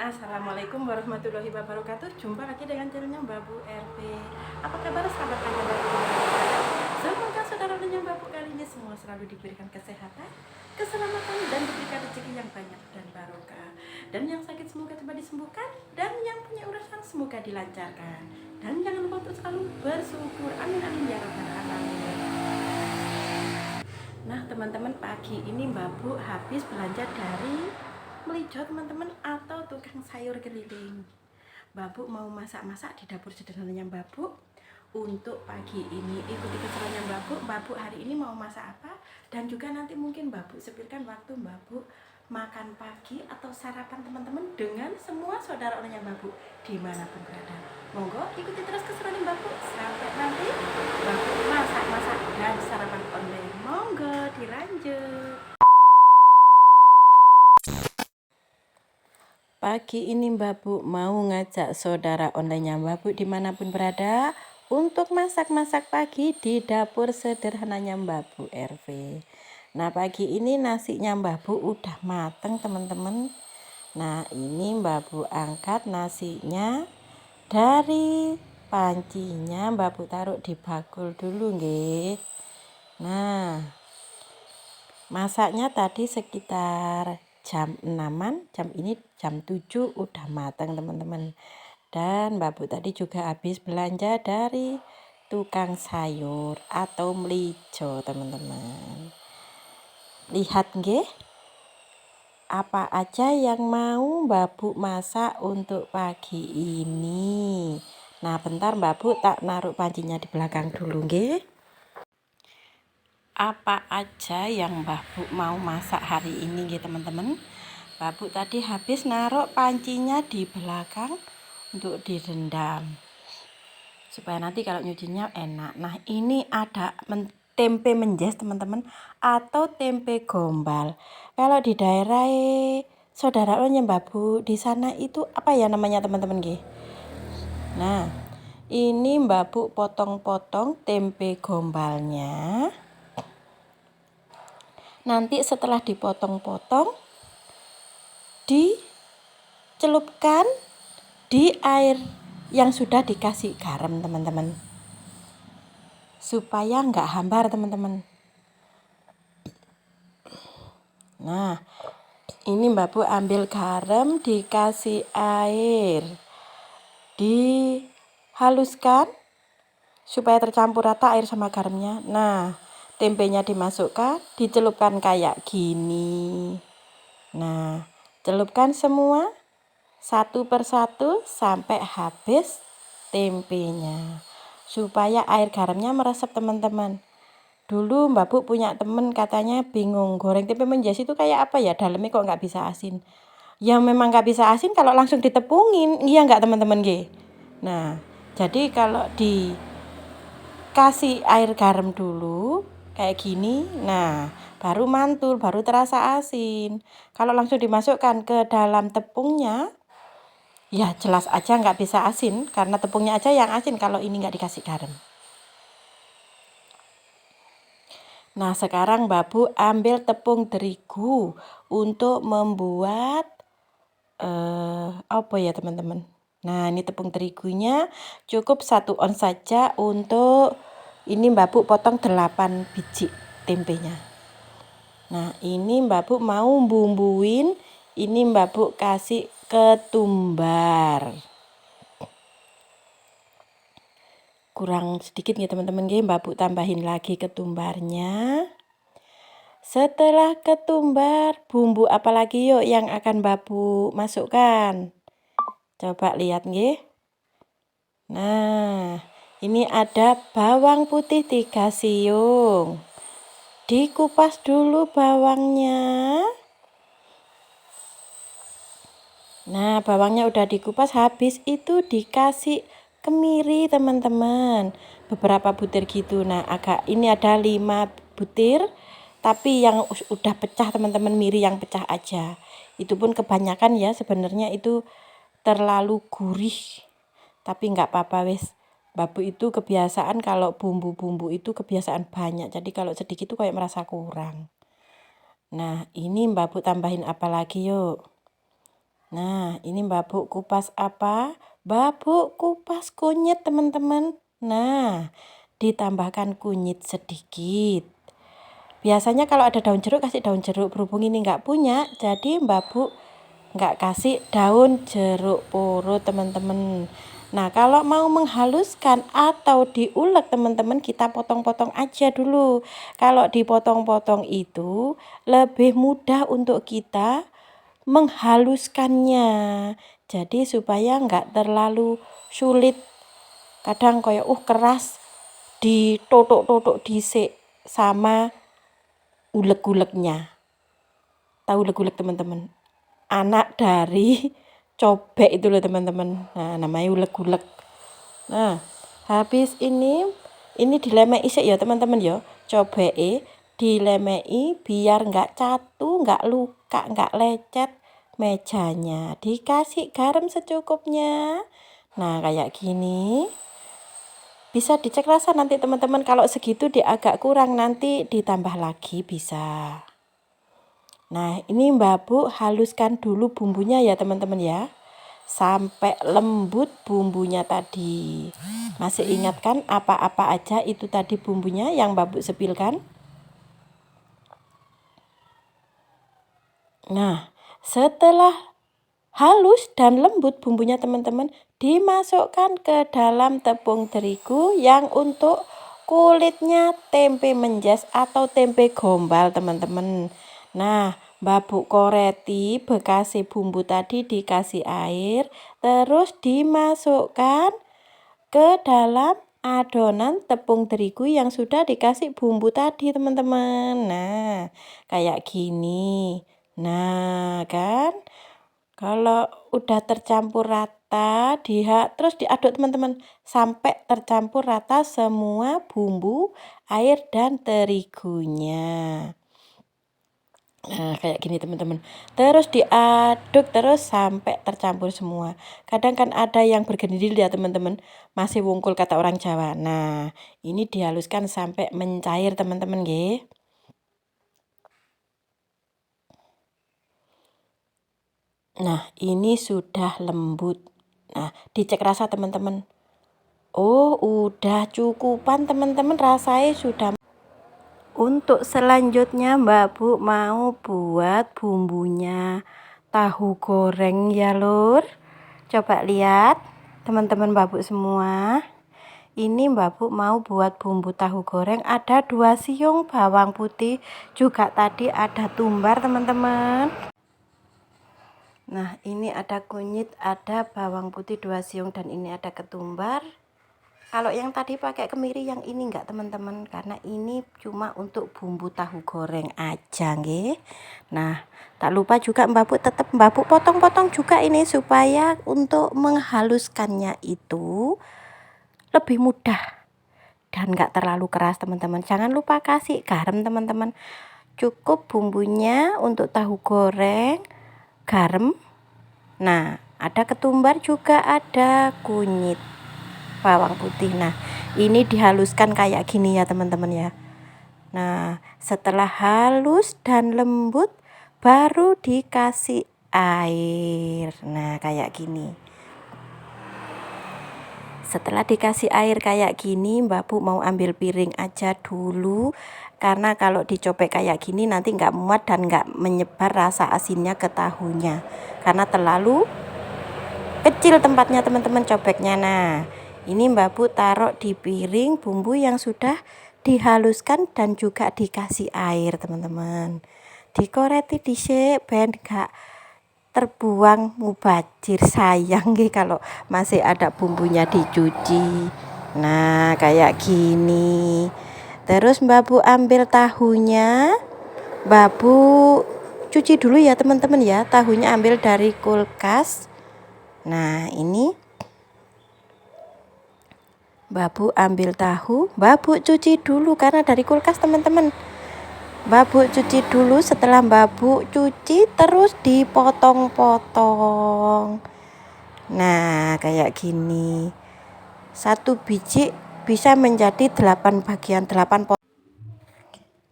Assalamualaikum warahmatullahi wabarakatuh. Jumpa lagi dengan channelnya Mbak Bu RP. Apa kabar sahabat Anda Mbak Bu? Semoga saudara dan Mbak Bu kali ini semua selalu diberikan kesehatan, keselamatan, dan diberikan rezeki yang banyak dan barokah. Dan yang sakit semoga cepat disembuhkan, dan yang punya urusan semoga dilancarkan. Dan jangan lupa untuk selalu bersyukur. Amin amin ya rabbal alamin. Nah teman-teman, pagi ini Mbak Bu habis belanja dari Melijo teman-teman, atau tukang sayur keliling. Mbak Bu mau masak-masak di dapur sederhananya Mbak Bu. Untuk pagi ini ikuti keseruannya Mbak Bu. Mbak Bu hari ini mau masak apa, dan juga nanti mungkin Mbak Bu sepilkan waktu Mbak Bu makan pagi atau sarapan teman-teman dengan semua saudara orangnya Mbak Bu dimanapun berada. Monggo ikuti terus keseruannya Mbak Bu sampai nanti Mbak Bu masak-masak dan sarapan online. Monggo dilanjut. Pagi ini Mbak Bu mau ngajak saudara online Mbak Bu dimanapun berada untuk masak-masak pagi di dapur sederhananya Mbak Bu RV. Nah pagi ini nasinya Mbak Bu udah mateng teman-teman. Nah ini Mbak Bu angkat nasinya dari pancinya, Mbak Bu taruh di bakul dulu nggih. Nah masaknya tadi sekitar jam 6-an, ini jam 7 udah matang teman-teman. Dan Mbak Bu tadi juga habis belanja dari tukang sayur atau Melijo teman-teman. Lihat nggih, apa aja yang mau Mbak Bu masak untuk pagi ini. Nah bentar Mbak Bu tak naruh pancinya di belakang dulu nggih. Apa aja yang Mbak Bu mau masak hari ini gitu teman-teman. Mbak Bu tadi habis naruh pancinya di belakang untuk direndam supaya nanti kalau nyucinya enak. Nah ini ada tempe menjes teman-teman, atau tempe gombal. Kalau di daerah saudara Mbak Bu di sana itu apa ya namanya teman-teman nggih? Nah ini Mbak Bu potong-potong tempe gombalnya. Nanti setelah dipotong-potong dicelupkan di air yang sudah dikasih garam teman-teman, supaya nggak hambar teman-teman. Nah ini Mbak Bu ambil garam, dikasih air, dihaluskan supaya tercampur rata air sama garamnya. Nah tempenya dimasukkan, dicelupkan kayak gini. Nah celupkan semua satu persatu sampai habis tempenya, supaya air garamnya meresap teman-teman. Dulu Mbak Bu punya temen katanya bingung, goreng tempe menjes itu kayak apa ya, dalamnya kok nggak bisa asin. Ya memang nggak bisa asin kalau langsung ditepungin, iya nggak teman-teman G. Nah jadi kalau dikasih air garam dulu kayak gini, nah baru mantul, baru terasa asin. Kalau langsung dimasukkan ke dalam tepungnya, ya jelas aja nggak bisa asin, karena tepungnya aja yang asin kalau ini nggak dikasih garam. Nah sekarang Mbak Bu ambil tepung terigu untuk membuat apa ya teman-teman. Nah ini tepung terigunya cukup 1 ons saja. Untuk ini Mbak Bu potong 8 biji tempenya. Nah ini Mbak Bu mau bumbuin, ini Mbak Bu kasih ketumbar. Kurang sedikit ya teman-teman, Mbak Bu tambahin lagi ketumbarnya. Setelah ketumbar, bumbu apalagi yuk yang akan Mbak Bu masukkan? Coba lihat nggih. Nah ini ada bawang putih 3 siung. Dikupas dulu bawangnya. Nah bawangnya udah dikupas, habis itu dikasih kemiri teman-teman, beberapa butir gitu. Nah agak ini ada 5 butir, tapi yang udah pecah teman-teman, miri yang pecah aja. Itu pun kebanyakan ya, sebenarnya itu terlalu gurih, tapi nggak apa-apa wes. Mbak Bu itu kebiasaan kalau bumbu-bumbu itu kebiasaan banyak, jadi kalau sedikit itu kayak merasa kurang. Nah ini Mbak Bu tambahin apa lagi yuk? Nah, ini Mbak Bu kupas apa? Mbak Bu kupas kunyit, teman-teman. Nah, ditambahkan kunyit sedikit. Biasanya kalau ada daun jeruk kasih daun jeruk, berhubung ini nggak punya, jadi Mbak Bu nggak kasih daun jeruk purut, teman-teman. Nah, kalau mau menghaluskan atau diulek, teman-teman, kita potong-potong aja dulu. Kalau dipotong-potong itu lebih mudah untuk kita menghaluskannya. Jadi supaya nggak terlalu sulit. Kadang kayak keras, ditotok-totok dhisik sama ulek-uleknya. Tahu ulek-ulek, teman-teman? Anak dari cobek itu loh, teman-teman. Nah, namanya ulek-ulek. Nah, habis ini dilemei sih ya, teman-teman ya. Cobeke dilemei biar nggak catu, nggak luka, nggak lecet mejanya. Dikasih garam secukupnya. Nah, kayak gini. Bisa dicek rasa nanti, teman-teman. Kalau segitu dia agak kurang, nanti ditambah lagi bisa. Nah, ini Mbak Bu haluskan dulu bumbunya ya, teman-teman ya. Sampai lembut bumbunya tadi. Masih ingat kan apa-apa aja itu tadi bumbunya yang Mbak Bu sepilkan? Nah, setelah halus dan lembut bumbunya, teman-teman, dimasukkan ke dalam tepung terigu yang untuk kulitnya tempe menjes atau tempe gombal, teman-teman. Nah, Mbak Bu koreti bekasi bumbu tadi, dikasih air, terus dimasukkan ke dalam adonan tepung terigu yang sudah dikasih bumbu tadi, teman-teman. Nah, kayak gini. Nah, kan? Kalau udah tercampur rata, terus diaduk, teman-teman, sampai tercampur rata semua bumbu, air, dan terigunya. Nah, kayak gini, teman-teman. Terus diaduk terus sampai tercampur semua. Kadang kan ada yang bergendil ya, teman-teman. Masih wungkul kata orang Jawa. Nah, ini dihaluskan sampai mencair, teman-teman, nggih. Nah, ini sudah lembut. Nah, dicek rasa, teman-teman. Oh, udah cukupan, teman-teman, rasanya sudah. Untuk selanjutnya Mbak Bu mau buat bumbunya tahu goreng ya, Lur. Coba lihat, teman-teman Mbak Bu semua. Ini Mbak Bu mau buat bumbu tahu goreng. Ada 2 siung bawang putih, juga tadi ada tumbar, teman-teman. Nah, ini ada kunyit, ada bawang putih 2 siung, dan ini ada ketumbar. Kalau yang tadi pakai kemiri, yang ini enggak, teman-teman, karena ini cuma untuk bumbu tahu goreng aja, nggih. Nah, tak lupa juga Mbak Bu, tetap Mbak Bu potong-potong juga ini supaya untuk menghaluskannya itu lebih mudah dan enggak terlalu keras, teman-teman. Jangan lupa kasih garam, teman-teman. Cukup bumbunya untuk tahu goreng, garam. Nah, ada ketumbar, juga ada kunyit, bawang putih. Nah, ini dihaluskan kayak gini ya, teman-teman ya. Nah, setelah halus dan lembut baru dikasih air. Nah, kayak gini. Setelah dikasih air kayak gini, Mbak Bu mau ambil piring aja dulu, karena kalau dicobek kayak gini nanti nggak muat dan nggak menyebar rasa asinnya ke tahunya, karena terlalu kecil tempatnya, teman-teman, cobeknya. Nah, ini Mbak Bu taruh di piring bumbu yang sudah dihaluskan dan juga dikasih air, teman-teman. Dikoreti dhisik ben gak terbuang mubazir, sayang nggih kalau masih ada bumbunya dicuci. Nah, kayak gini. Terus Mbak Bu ambil tahunya, Mbak Bu cuci dulu ya, teman-teman ya. Tahunya ambil dari kulkas. Nah, ini Mbak Bu ambil tahu, Mbak Bu cuci dulu karena dari kulkas, teman-teman. Mbak Bu cuci dulu, setelah Mbak Bu cuci terus dipotong-potong. Nah, kayak gini. Satu biji bisa menjadi 8 bagian, 8 potong.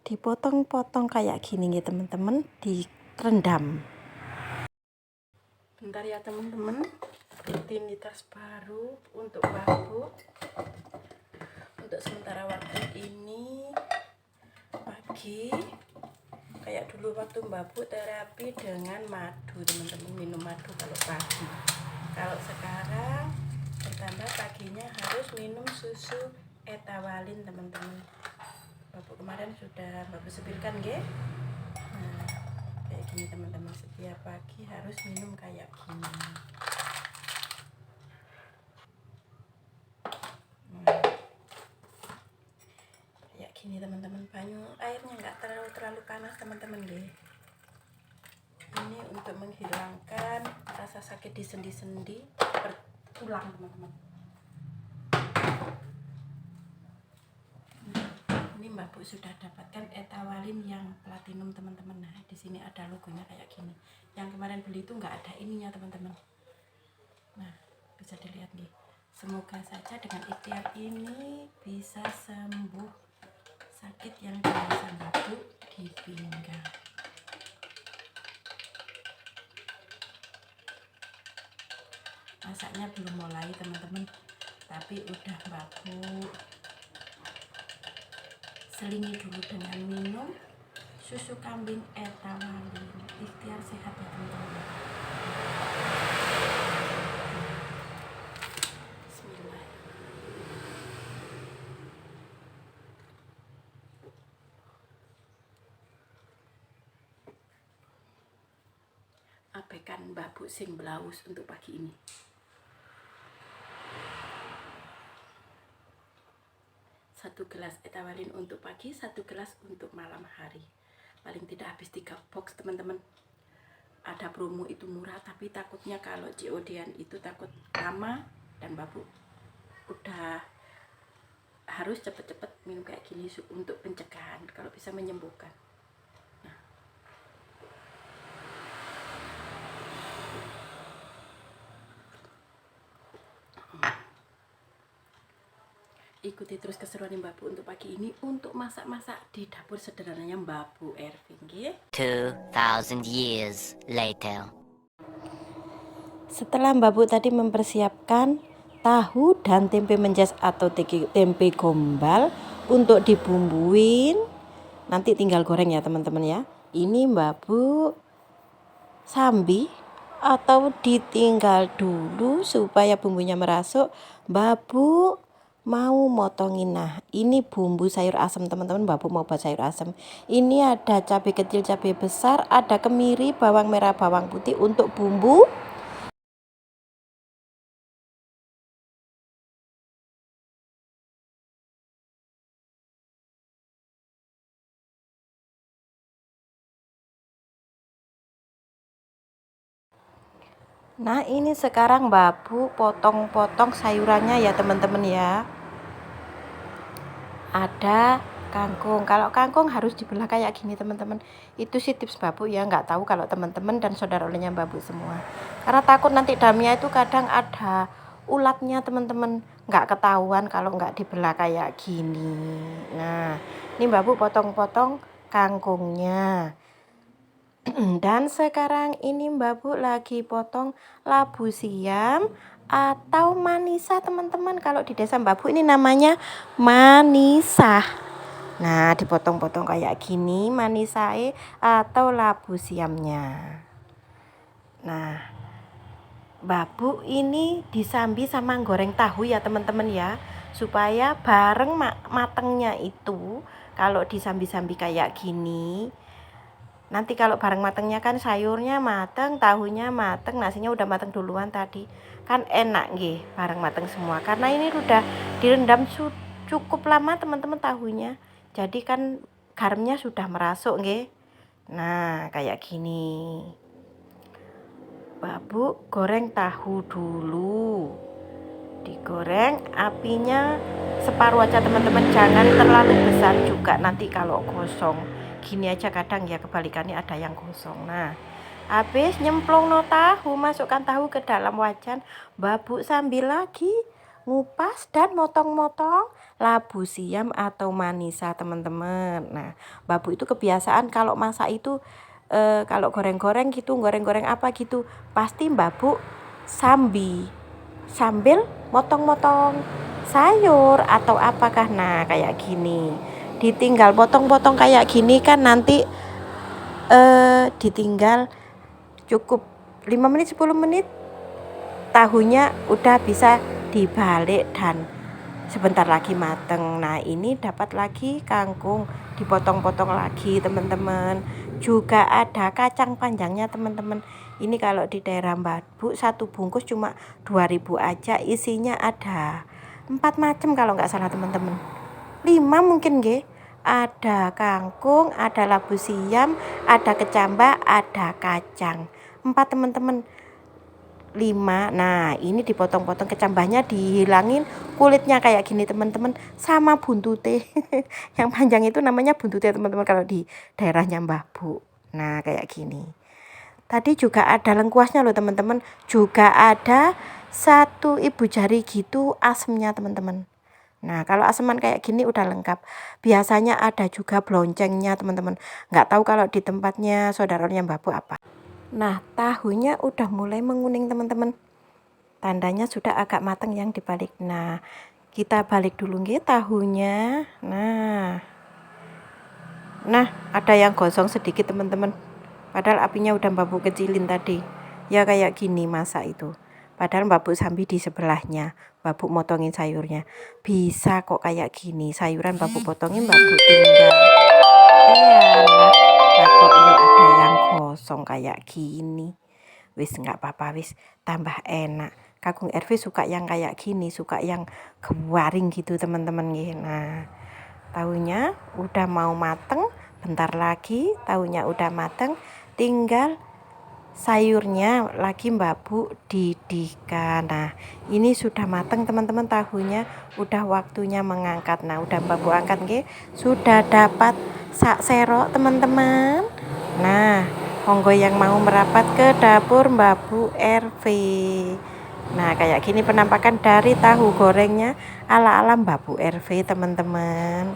Dipotong-potong kayak gini ya, teman-teman, direndam. Bentar ya teman-teman, rutinitas baru untuk Babu. Untuk sementara waktu ini pagi, kayak dulu waktu Babu terapi dengan madu, teman-teman, minum madu kalau pagi. Kalau sekarang bertambah paginya harus minum susu etawalin, teman-teman. Babu kemarin sudah Babu sebutkan, nggih. Nah, kayak gini teman-teman, setiap pagi harus minum kayak gini. Kayak gini teman-teman, banyu airnya nggak terlalu panas teman-teman deh. Ini untuk menghilangkan rasa sakit di sendi-sendi bertulang teman-teman. Ini Mbak Bu sudah dapatkan etawalin yang platinum teman-teman. Nah, di sini ada logonya kayak gini. Yang kemarin beli itu nggak ada ininya teman-teman. Nah, bisa dilihat nih. Semoga saja dengan ikhtiar ini bisa sembuh sakit yang dirasa Mbak Bu di pinggang. Masaknya belum mulai teman-teman, tapi udah Mbak Bu selingi dulu dengan minum susu kambing etawalin. Ikhtiar sehat ya teman-teman. Bismillah. Abaikan Mbak Bu sing blaus untuk pagi ini. Satu gelas etawalin untuk pagi, satu gelas untuk malam hari. Paling tidak habis 3 box teman-teman. Ada promo itu murah, tapi takutnya kalau COD-an itu takut lama, dan Babu udah harus cepet-cepet minum kayak gini untuk pencegahan, kalau bisa menyembuhkan. Nah, ikuti terus keseruan Mbak Bu untuk pagi ini untuk masak-masak di dapur sederhananya Mbak Bu Erving. 2000 years later. Setelah Mbak Bu tadi mempersiapkan tahu dan tempe menjas atau tempe gombal untuk dibumbuin, nanti tinggal goreng ya teman-teman ya. Ini Mbak Bu sambi atau ditinggal dulu supaya bumbunya merasuk. Mbak Bu mau motongin. Nah, ini bumbu sayur asem teman-teman. Mbak Bu mau buat sayur asem. Ini ada cabai kecil, cabai besar, ada kemiri, bawang merah, bawang putih untuk bumbu. Nah, ini sekarang Mbak Bu potong-potong sayurannya ya teman-teman ya. Ada kangkung. Kalau kangkung harus dibelah kayak gini teman-teman. Itu sih tips Mbak Bu ya, nggak tahu kalau teman-teman dan saudara-saudaranya Mbak Bu semua. Karena takut nanti dalamnya itu kadang ada ulatnya teman-teman, nggak ketahuan kalau nggak dibelah kayak gini. Nah, ini Mbak Bu potong-potong kangkungnya. Dan sekarang ini Mbak Bu lagi potong labu siam atau manisa teman-teman. Kalau di desa Mbak Bu ini namanya manisa. Nah, dipotong-potong kayak gini manisae atau labu siamnya. Nah, Mbak Bu ini disambi sama goreng tahu ya teman-teman ya, supaya bareng matengnya itu kalau disambi-sambi kayak gini. Nanti kalau bareng matengnya kan sayurnya mateng, tahunya mateng, nasinya udah mateng duluan tadi. Kan enak nggih bareng mateng semua. Karena ini udah direndam cukup lama teman-teman tahunya. Jadi kan garamnya sudah merasuk nggih. Nah, kayak gini. Babu goreng tahu dulu. Digoreng apinya separuh aja teman-teman, jangan terlalu besar juga nanti kalau gosong. Gini aja kadang ya kebalikannya ada yang gosong. Nah, habis nyemplung no tahu, masukkan tahu ke dalam wajan. Babu sambil lagi ngupas dan motong-motong labu siam atau manisa teman-teman. Nah, Babu itu kebiasaan kalau masak itu kalau goreng-goreng gitu, goreng-goreng apa gitu, pasti Mbak Bu sambil motong-motong sayur atau apakah. Nah kayak gini, ditinggal potong-potong kayak gini kan nanti ditinggal cukup 5 menit 10 menit tahunya udah bisa dibalik dan sebentar lagi mateng. Nah ini dapat lagi kangkung, dipotong-potong lagi teman-teman. Juga ada kacang panjangnya teman-teman. Ini kalau di daerah Mbak Bu satu bungkus cuma 2.000 aja, isinya ada 4 macam kalau nggak salah teman-teman, 5 mungkin nggih. Ada kangkung, ada labu siam, ada kecambah, ada kacang, 4 teman-teman, 5. Nah ini dipotong-potong, kecambahnya dihilangin kulitnya kayak gini teman-teman, sama buntute. Yang panjang itu namanya buntute teman-teman kalau di daerahnya Mbah Bu. Nah kayak gini. Tadi juga ada lengkuasnya loh teman-teman, juga ada 1 ibu jari gitu asemnya teman-teman. Nah kalau aseman kayak gini udah lengkap. Biasanya ada juga bloncengnya teman-teman. Nggak tahu kalau di tempatnya saudaranya Mbah Bu apa. Nah tahunya udah mulai menguning teman-teman, tandanya sudah agak matang yang dibalik. Nah kita balik dulu nggih tahunya. Nah ada yang gosong sedikit teman-teman, padahal apinya udah Mbak Bu kecilin tadi. Ya kayak gini masak itu, padahal Mbak Bu sambil di sebelahnya Mbak Bu motongin sayurnya. Bisa kok kayak gini, sayuran Mbak Bu potongin, Mbak Bu tinggal. Nah kok ini ada yang gosong kayak gini. Wis nggak apa-apa, wis tambah enak. Kakung RV suka yang kayak gini, suka yang garing gitu teman-teman. Nah tahunya udah mau mateng, bentar lagi tahunya udah mateng, tinggal sayurnya lagi Mbak Bu didihkan. Nah ini sudah mateng teman-teman, tahunya udah waktunya mengangkat. Nah udah Mbak Bu angkat nggih, sudah dapat sak serok teman-teman. Nah monggo yang mau merapat ke dapur Mbak Bu RV. Nah kayak gini penampakan dari tahu gorengnya ala-ala Mbak Bu RV teman-teman.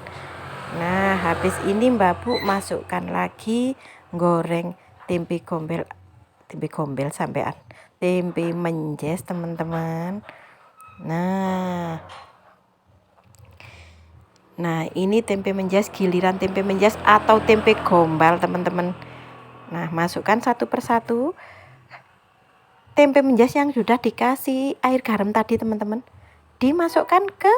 Nah habis ini Mbak Bu masukkan lagi goreng tempe gombel sampean, tempe menjes teman-teman. Nah ini tempe menjes, giliran tempe menjes atau tempe gombal teman-teman. Nah masukkan satu persatu tempe menjes yang sudah dikasih air garam tadi teman-teman, dimasukkan ke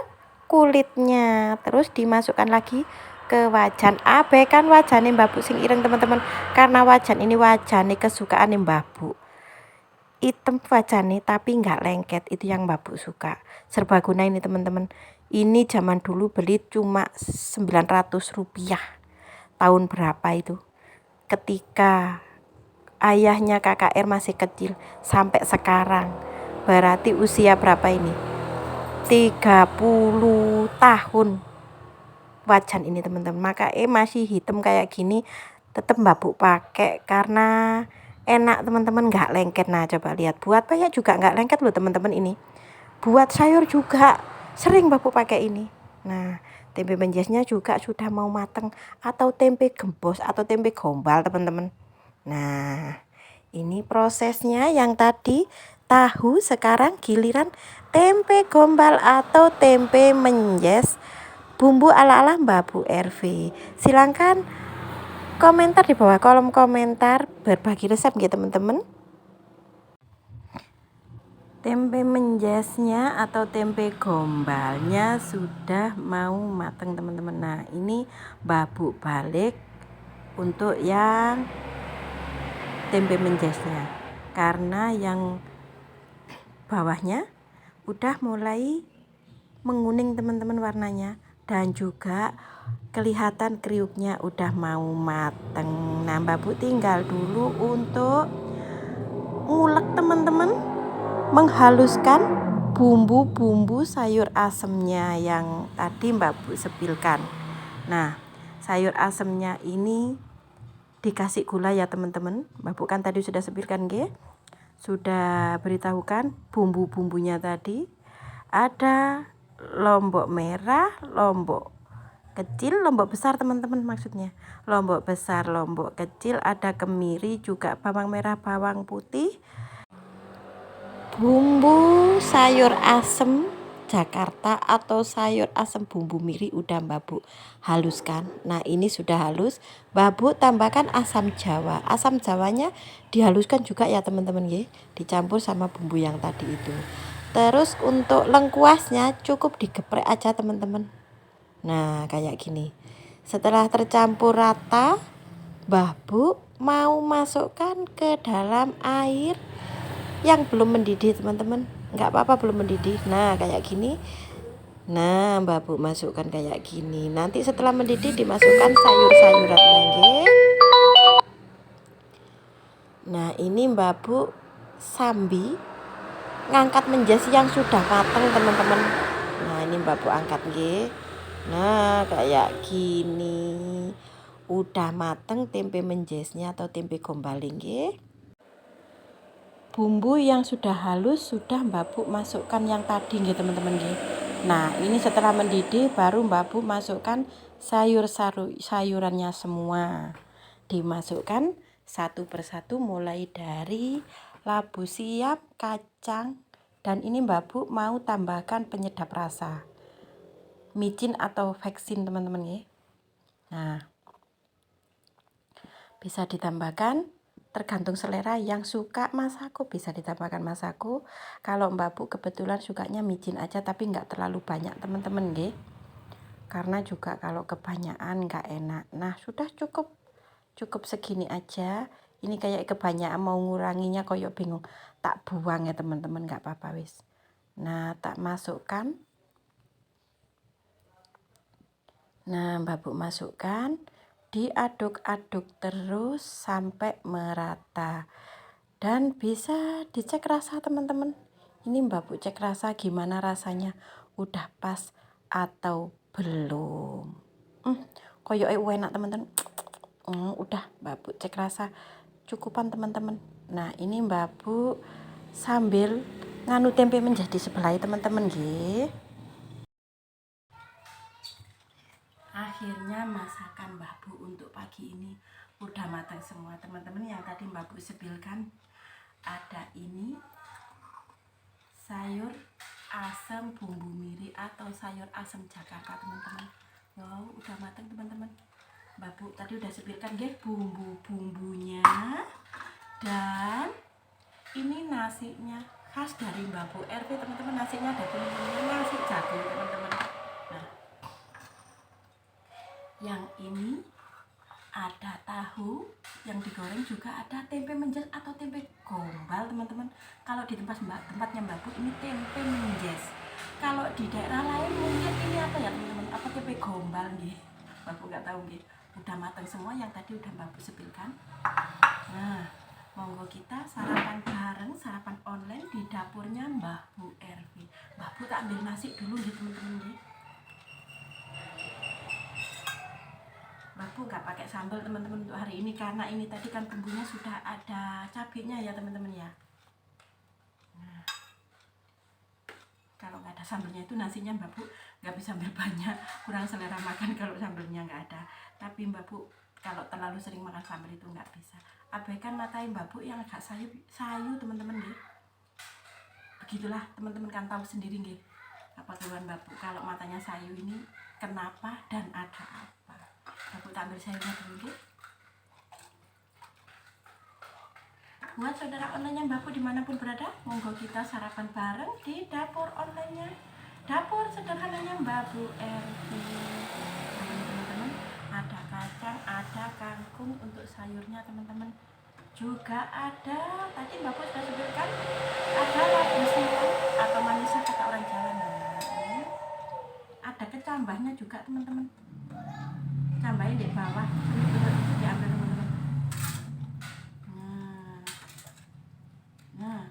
kulitnya, terus dimasukkan lagi ke wajan. Abaikan wajane Mbak Bu sing ireng teman-teman, karena wajan ini wajane kesukaan Mbak Bu, item wajane tapi nggak lengket, itu yang Mbak Bu suka. Serbaguna ini teman-teman, ini zaman dulu beli cuma 900 rupiah, tahun berapa itu, ketika ayahnya KKR masih kecil sampai sekarang, berarti usia berapa ini, 30 tahun wajan ini teman-teman. Maka masih hitam kayak gini tetap Mbak Bu pakai karena enak teman-teman, nggak lengket. Nah coba lihat, buat banyak juga nggak lengket loh teman-teman ini, buat sayur juga sering Mbak Bu pakai ini. Nah tempe menjesnya juga sudah mau mateng, atau tempe gembos atau tempe gombal teman-teman. Nah ini prosesnya, yang tadi tahu, sekarang giliran tempe gombal atau tempe menjes bumbu ala-ala Mbak Bu RV. Silahkan komentar di bawah kolom komentar, berbagi resep gitu teman-teman. Tempe menjesnya atau tempe gombalnya sudah mau matang teman-teman. Nah ini Mbak Bu balik untuk yang tempe menjesnya, karena yang bawahnya udah mulai menguning teman-teman warnanya, dan juga kelihatan kriuknya udah mau mateng. Nah Mbak Bu tinggal dulu untuk ngulek teman-teman, menghaluskan bumbu-bumbu sayur asemnya yang tadi Mbak Bu sepilkan. Nah sayur asemnya ini dikasih gula ya teman-teman. Mbak Bu kan tadi sudah sepilkan nggih, sudah beritahukan bumbu-bumbunya tadi. Ada lombok merah, lombok kecil, lombok besar teman-teman maksudnya. Lombok besar, lombok kecil, ada kemiri, juga bawang merah, bawang putih. Bumbu sayur asem Jakarta atau sayur asem bumbu miri udah Mbak Bu haluskan. Nah ini sudah halus, Mbak Bu tambahkan asam jawa. Asam jawanya dihaluskan juga ya teman-teman ya, dicampur sama bumbu yang tadi itu. Terus untuk lengkuasnya cukup digeprek aja teman-teman. Nah kayak gini. Setelah tercampur rata, Mbak Bu mau masukkan ke dalam air yang belum mendidih teman-teman, nggak apa-apa belum mendidih. Nah kayak gini, nah Mbak Bu masukkan kayak gini. Nanti setelah mendidih dimasukkan sayur-sayurannya nggih. Nah ini Mbak Bu sambil ngangkat menjes yang sudah matang teman-teman. Nah ini Mbak Bu angkat nggih. Nah kayak gini udah mateng tempe menjesnya atau tempe gombaling nggih. Bumbu yang sudah halus sudah Mbak Bu masukkan yang tadi nggih teman-teman nggih. Nah, ini setelah mendidih baru Mbak Bu masukkan sayurannya semua. Dimasukkan satu persatu mulai dari labu siam, kacang, dan ini Mbak Bu mau tambahkan penyedap rasa. Micin atau vaksin teman-teman nggih. Nah, bisa ditambahkan tergantung selera, yang suka masako bisa ditambahkan masako. Kalau Mbak Bu kebetulan sukanya micin aja tapi nggak terlalu banyak teman-teman nggih, karena juga kalau kebanyakan nggak enak. Nah sudah cukup segini aja. Ini kayak kebanyakan mau nguranginya koyok bingung, tak buang ya teman-teman, nggak apa-apa wis. Nah tak masukkan. Nah Mbak Bu masukkan, diaduk-aduk terus sampai merata. Dan bisa dicek rasa teman-teman. Ini Mbak Bu cek rasa gimana rasanya, udah pas atau belum. Koyoke enak teman-teman. Udah Mbak Bu cek rasa cukupan teman-teman. Nah ini Mbak Bu sambil nganu tempe menjadi sebelah teman-teman nggih. Akhirnya masakan Mbak Bu untuk pagi ini udah matang semua teman-teman. Yang tadi Mbak Bu sebilkan ada ini sayur asam bumbu miri atau sayur asam Jakarta teman-teman. Wow udah matang teman-teman. Mbak Bu tadi udah sebilkan nggih bumbu-bumbunya, dan ini nasinya khas dari Mbak Bu RV teman-teman. Nasinya ada teman-teman, nasi jagung teman-teman. Nah yang ini ada tahu yang digoreng, juga ada tempe menjes atau tempe gombal teman-teman. Kalau di tempatnya Mbak Bu ini tempe menjes. Kalau di daerah lain mungkin ini apa ya teman-teman, apa tempe gombal nih, Mbak Bu nggak tahu nih. Udah matang semua yang tadi udah Mbak Bu sepilkan. Nah monggo kita sarapan bareng, sarapan online di dapurnya Mbak Bu RV. Mbak Bu tak ambil nasi dulu nih teman-teman nih. Mbak Bu nggak pakai sambal teman-teman untuk hari ini, karena ini tadi kan bumbunya sudah ada cabenya ya teman-teman ya. Nah, kalau nggak ada sambalnya itu nasinya Mbak Bu nggak bisa ambil banyak, kurang selera makan kalau sambalnya nggak ada. Tapi Mbak Bu kalau terlalu sering makan sambal itu nggak bisa. Abaikan matai Mbak Bu yang agak sayu teman-teman nih. Begitulah teman-teman kan tahu sendiri nggih apa keluhan Mbak Bu kalau matanya sayu ini kenapa dan ada apa. Mbak Bu tak ambil sayurnya dulu nggih. Buat saudara online Mbak Bu dimanapun berada, monggo kita sarapan bareng di dapur online-nya, dapur sederhananya Mbak Bu RV. Teman-teman, ada kacang, ada kangkung untuk sayurnya teman-teman. Juga ada, tadi Mbak Bu sudah sebutkan, ada labu siam atau manisa kata orang Jawa. Ada kecambahnya juga teman-teman. Cambahin di bawah, itu diambil teman-teman. Nah,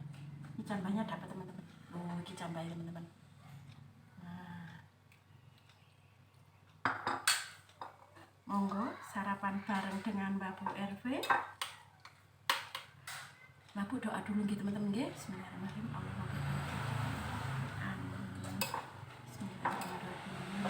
ini cambahnya dapat teman-teman. Oh, ini cambahnya teman-teman. Nah, monggo sarapan bareng dengan Mbak Bu RV. Mbak Bu doa dulu gitu teman-teman nggih. Bismillahirrahmanirrahim. Amin. Bismillahirrahmanirrahim.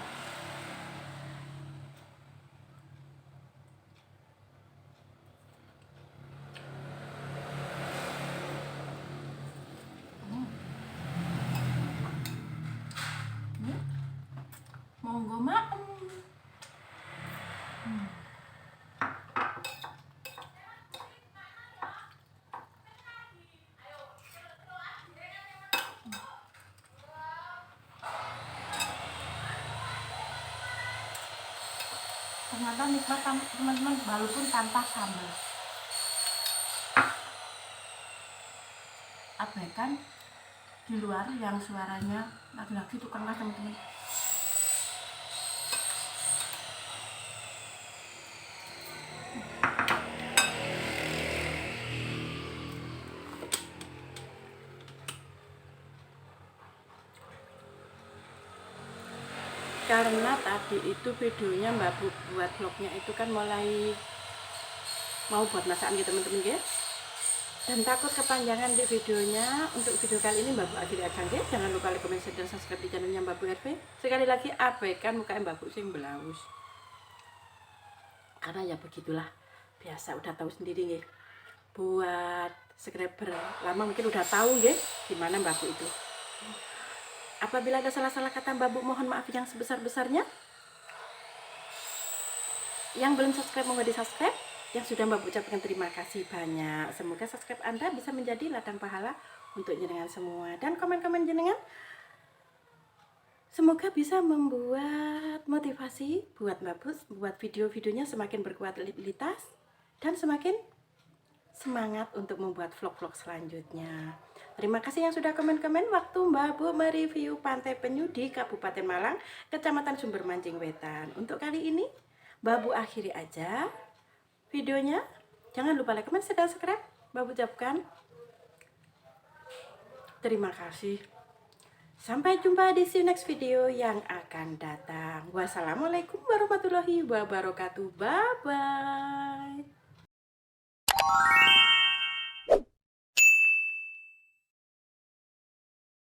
ternyata nikmat teman-teman, walaupun tanpa sambal. Abaikan di luar yang suaranya lagi-lagi itu keras teman-teman. Karena tadi itu videonya Mbak Bu buat vlognya itu kan mulai mau buat masakan gitu teman-teman ya, dan takut kepanjangan di videonya. Untuk video kali ini Mbak Bu akhiri aja ya. Jangan lupa like, comment, share, dan subscribe di channelnya Mbak Bu RV. Sekali lagi abaikan muka Mbak Bu sing belaus, karena ya begitulah, biasa udah tahu sendiri nih. Buat subscriber lama mungkin udah tahu ya gimana Mbak Bu itu. Apabila ada salah-salah kata Mbak Bu, mohon maaf yang sebesar-besarnya. Yang belum subscribe mohon di subscribe. Yang sudah Mbak Bu ucapkan terima kasih banyak. Semoga subscribe Anda bisa menjadi ladang pahala untuk jenengan semua. Dan komen-komen jenengan semoga bisa membuat motivasi buat Mbak Bu, buat video-videonya semakin berkualitas dan semakin semangat untuk membuat vlog-vlog selanjutnya. Terima kasih yang sudah komen-komen waktu Mbak Bu mereview Pantai Penyu di Kabupaten Malang, Kecamatan Sumber Mancing Wetan. Untuk kali ini Mbak Bu akhiri aja videonya. Jangan lupa like, comment, share, dan subscribe. Mbak Bu ucapkan terima kasih. Sampai jumpa di next video yang akan datang. Wassalamualaikum warahmatullahi wabarakatuh. Bye bye.